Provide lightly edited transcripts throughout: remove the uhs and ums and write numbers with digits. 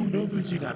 ShinRobjira.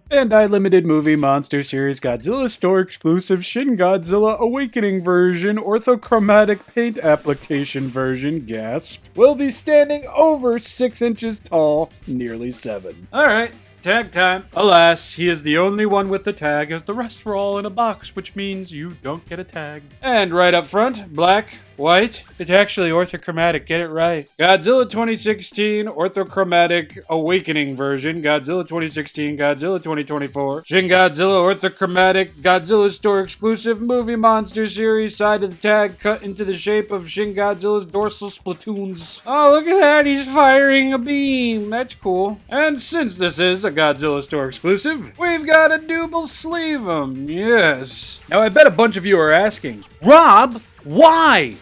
Bandai Limited Movie Monster Series Godzilla Store exclusive Shin Godzilla Awakening version orthochromatic paint application version gasp will be standing over 6 inches tall, nearly 7. Alright, tag time. Alas, he is the only one with the tag as the rest were all in a box, which means you don't get a tag. And right up front, black, white, it's actually orthochromatic, get it right. Godzilla 2016 orthochromatic awakening version, Godzilla 2016, Godzilla 2024, Shin Godzilla orthochromatic, Godzilla Store exclusive movie monster series, side of the tag cut into the shape of Shin Godzilla's dorsal splatoons. Oh, look at that, he's firing a beam, that's cool. And since this is a Godzilla Store exclusive, we've got a double sleeve 'em, yes. Now I bet a bunch of you are asking, Rob, why?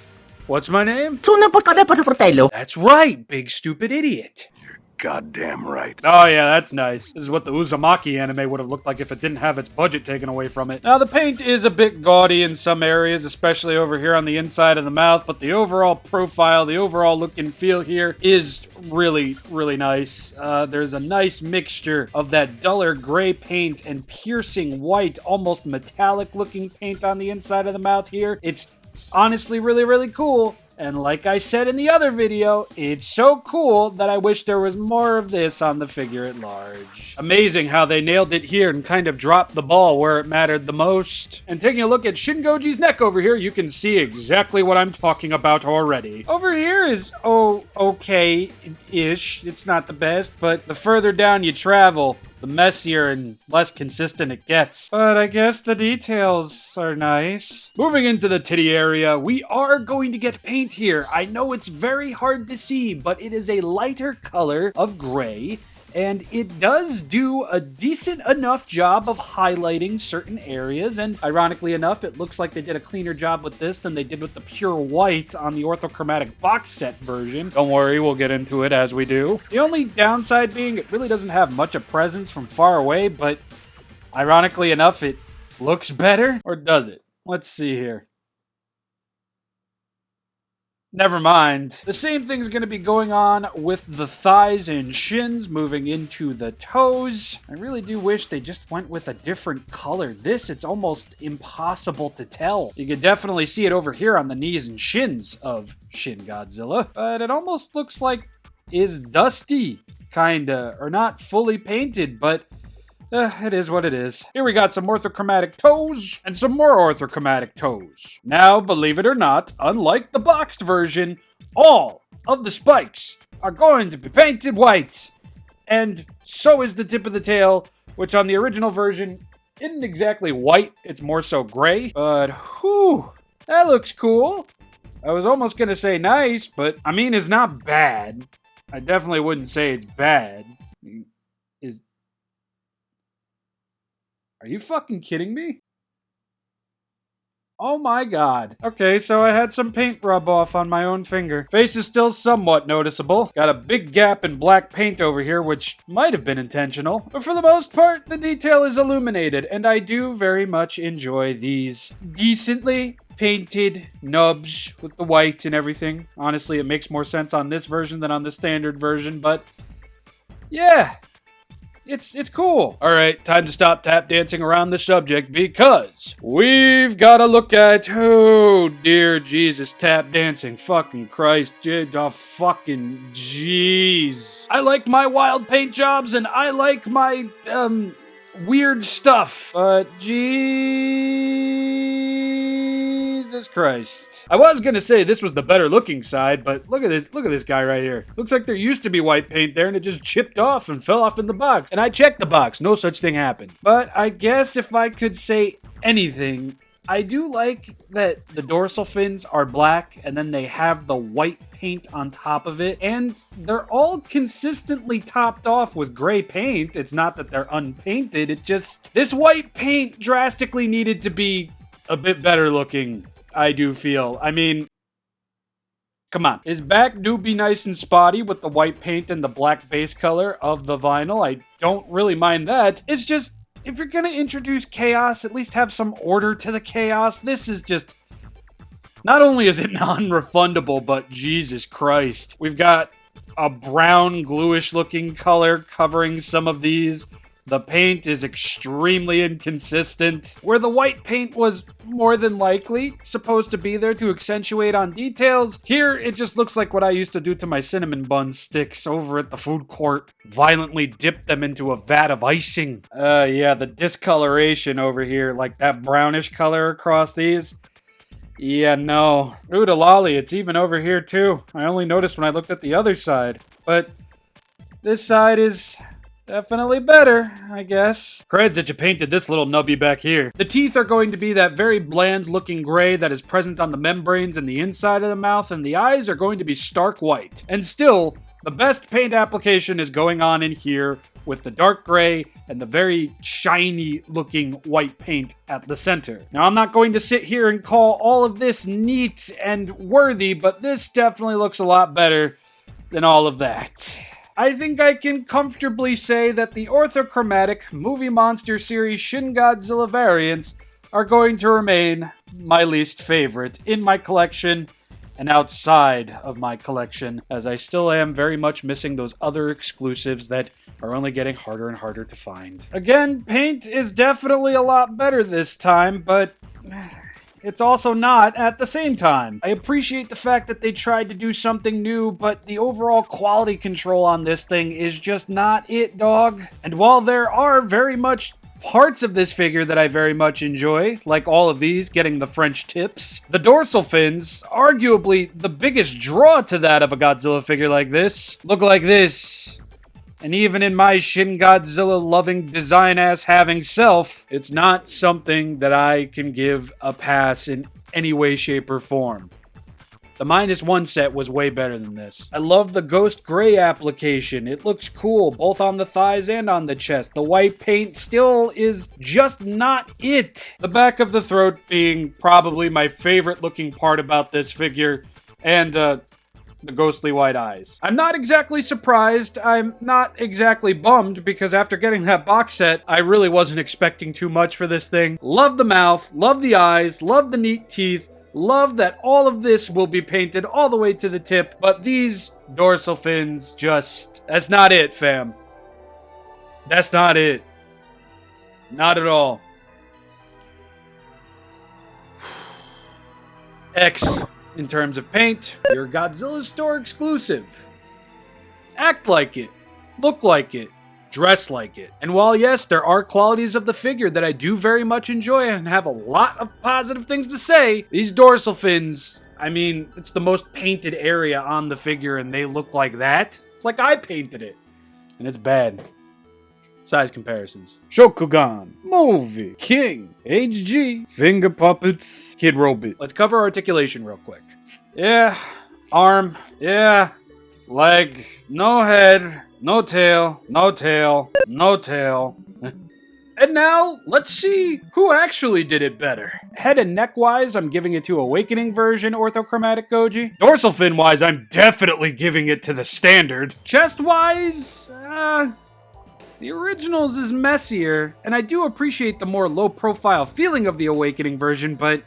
What's my name? That's right, big stupid idiot. You're goddamn right. Oh yeah, that's nice. This is what the Uzumaki anime would have looked like if it didn't have its budget taken away from it. Now the paint is a bit gaudy in some areas, especially over here on the inside of the mouth, but the overall profile, the overall look and feel here is really, really nice. There's a nice mixture of that duller gray paint and piercing white, almost metallic looking paint on the inside of the mouth here. It's honestly really, really cool. And like I said in the other video, it's so cool that I wish there was more of this on the figure at large. Amazing how they nailed it here and kind of dropped the ball where it mattered the most. And taking a look at Shin Goji's neck over here, you can see exactly what I'm talking about already. Over here is, okay-ish. It's not the best, but the further down you travel, the messier and less consistent it gets. But I guess the details are nice. Moving into the titty area, we are going to get paint here. I know it's very hard to see, but it is a lighter color of gray, and it does do a decent enough job of highlighting certain areas, and ironically enough, it looks like they did a cleaner job with this than they did with the pure white on the orthochromatic box set version. Don't worry, we'll get into it as we do. The only downside being it really doesn't have much of presence from far away, but ironically enough, it looks better, or does it? Let's see here. Never mind. The same thing's going to be going on with the thighs and shins moving into the toes. I really do wish they just went with a different color. This, it's almost impossible to tell. You can definitely see it over here on the knees and shins of Shin Godzilla, but it almost looks like is dusty, kinda, or not fully painted, but it is what it is. Here we got some orthochromatic toes and some more orthochromatic toes. Now, believe it or not, unlike the boxed version, all of the spikes are going to be painted white. And so is the tip of the tail, which on the original version isn't exactly white, it's more so gray. But, whew, that looks cool. I was almost gonna say nice, but I mean, it's not bad. I definitely wouldn't say it's bad. Are you fucking kidding me? Oh my god. Okay, so I had some paint rub off on my own finger. Face is still somewhat noticeable. Got a big gap in black paint over here, which might have been intentional. But for the most part, the detail is illuminated, and I do very much enjoy these decently painted nubs with the white and everything. Honestly, it makes more sense on this version than on the standard version, but yeah. It's cool. All right, time to stop tap dancing around the subject because we've got to look at, oh dear Jesus, tap dancing. Fucking Christ, fucking jeez. I like my wild paint jobs and I like my, weird stuff, but Jesus Christ. I was gonna say this was the better looking side, but look at this guy right here. Looks like there used to be white paint there and it just chipped off and fell off in the box. And I checked the box, no such thing happened. But I guess if I could say anything, I do like that the dorsal fins are black and then they have the white paint on top of it, and they're all consistently topped off with gray paint. It's not that they're unpainted, it just, this white paint drastically needed to be a bit better looking, I do feel. I mean, come on. His back do be nice and spotty with the white paint and the black base color of the vinyl. I don't really mind that. It's just, if you're gonna introduce chaos, at least have some order to the chaos. This is just Not only is it non-refundable, but Jesus Christ. We've got a brown, gluish looking color covering some of these. The paint is extremely inconsistent. Where the white paint was more than likely supposed to be there to accentuate on details, here it just looks like what I used to do to my cinnamon bun sticks over at the food court. Violently dip them into a vat of icing. Yeah, the discoloration over here, like that brownish color across these. Yeah, no. Ulull, it's even over here too. I only noticed when I looked at the other side. But this side is definitely better, I guess. Creds that you painted this little nubby back here. The teeth are going to be that very bland looking gray that is present on the membranes and the inside of the mouth, and the eyes are going to be stark white. And still, the best paint application is going on in here with the dark gray and the very shiny looking white paint at the center. Now, I'm not going to sit here and call all of this neat and worthy, but this definitely looks a lot better than all of that. I think I can comfortably say that the ORTHOchromatic Movie Monster Series Shin Godzilla variants are going to remain my least favorite in my collection and outside of my collection, as I still am very much missing those other exclusives that are only getting harder and harder to find. Again, paint is definitely a lot better this time, but it's also not at the same time. I appreciate the fact that they tried to do something new, but the overall quality control on this thing is just not it, dog. And while there are very much parts of this figure that I very much enjoy, like all of these getting the French tips, the dorsal fins, arguably the biggest draw to that of a Godzilla figure like this, look like this. And even in my Shin Godzilla loving design ass having self, it's not something that I can give a pass in any way, shape, or form. The -1 set was way better than this. I love the ghost gray application. It looks cool, both on the thighs and on the chest. The white paint still is just not it. The back of the throat being probably my favorite looking part about this figure, and the ghostly white eyes. I'm not exactly surprised. I'm not exactly bummed, because after getting that box set, I really wasn't expecting too much for this thing. Love the mouth, love the eyes, love the neat teeth, love that all of this will be painted all the way to the tip, but these dorsal fins just... that's not it, fam. That's not it. Not at all. X. In terms of paint, your Godzilla store exclusive. Act like it. Look like it. Dress like it. And while yes, there are qualities of the figure that I do very much enjoy and have a lot of positive things to say, these dorsal fins, I mean, it's the most painted area on the figure and they look like that. It's like I painted it. And it's bad. Size comparisons. Shokugan, Movie, King, HG, Finger Puppets, Kid Robot. Let's cover articulation real quick. Yeah, arm, yeah, leg, no head, no tail, no tail, no tail. And now, let's see who actually did it better. Head and neck-wise, I'm giving it to Awakening version ORTHOchromatic Goji. Dorsal fin-wise, I'm definitely giving it to the standard. Chest-wise, the originals is messier, and I do appreciate the more low-profile feeling of the Awakening version, but...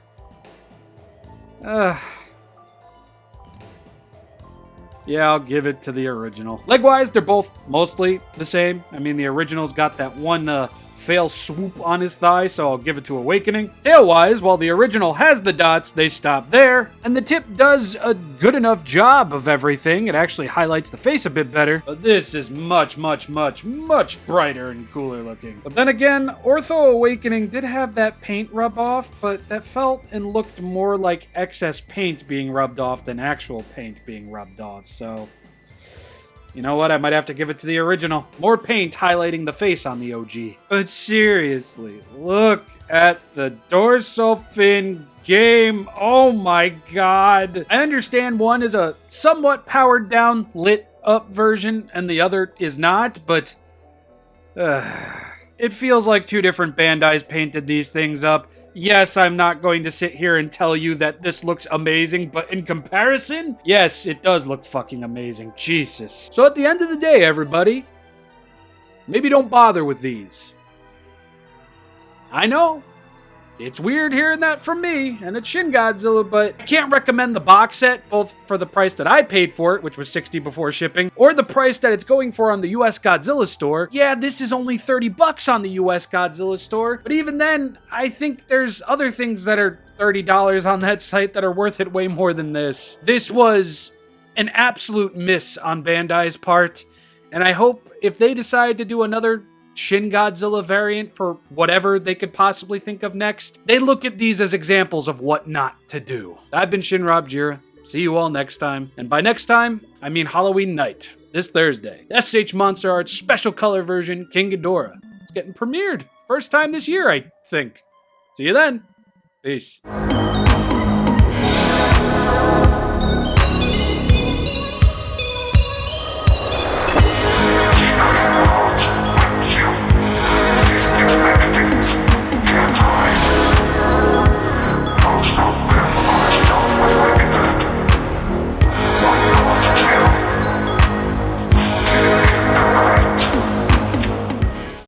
yeah, I'll give it to the original. Leg-wise, they're both mostly the same. I mean, the original's got that one, fail swoop on his thigh, so I'll give it to Awakening. Tail-wise, while the original has the dots, they stop there. And the tip does a good enough job of everything. It actually highlights the face a bit better. But this is much, much, much, much brighter and cooler looking. But then again, Ortho Awakening did have that paint rub off, but that felt and looked more like excess paint being rubbed off than actual paint being rubbed off, so... you know what? I might have to give it to the original. More paint highlighting the face on the OG. But seriously, look at the dorsal fin game. Oh my god. I understand one is a somewhat powered down, lit up version, and the other is not, but... it feels like two different Bandais painted these things up. Yes, I'm not going to sit here and tell you that this looks amazing, but in comparison, yes, it does look fucking amazing. Jesus. So at the end of the day, everybody, maybe don't bother with these. I know. It's weird hearing that from me, and it's Shin Godzilla, but I can't recommend the box set, both for the price that I paid for it, which was $60 before shipping, or the price that it's going for on the US Godzilla store. Yeah, this is only $30 on the US Godzilla store, but even then, I think there's other things that are $30 on that site that are worth it way more than this. This was an absolute miss on Bandai's part, and I hope if they decide to do another Shin Godzilla variant for whatever they could possibly think of next, they look at these as examples of what not to do. I've been ShinRobjira. See you all next time. And by next time, I mean Halloween night, this Thursday. SH Monster Art's special color version, King Ghidorah. It's getting premiered. First time this year, I think. See you then. Peace.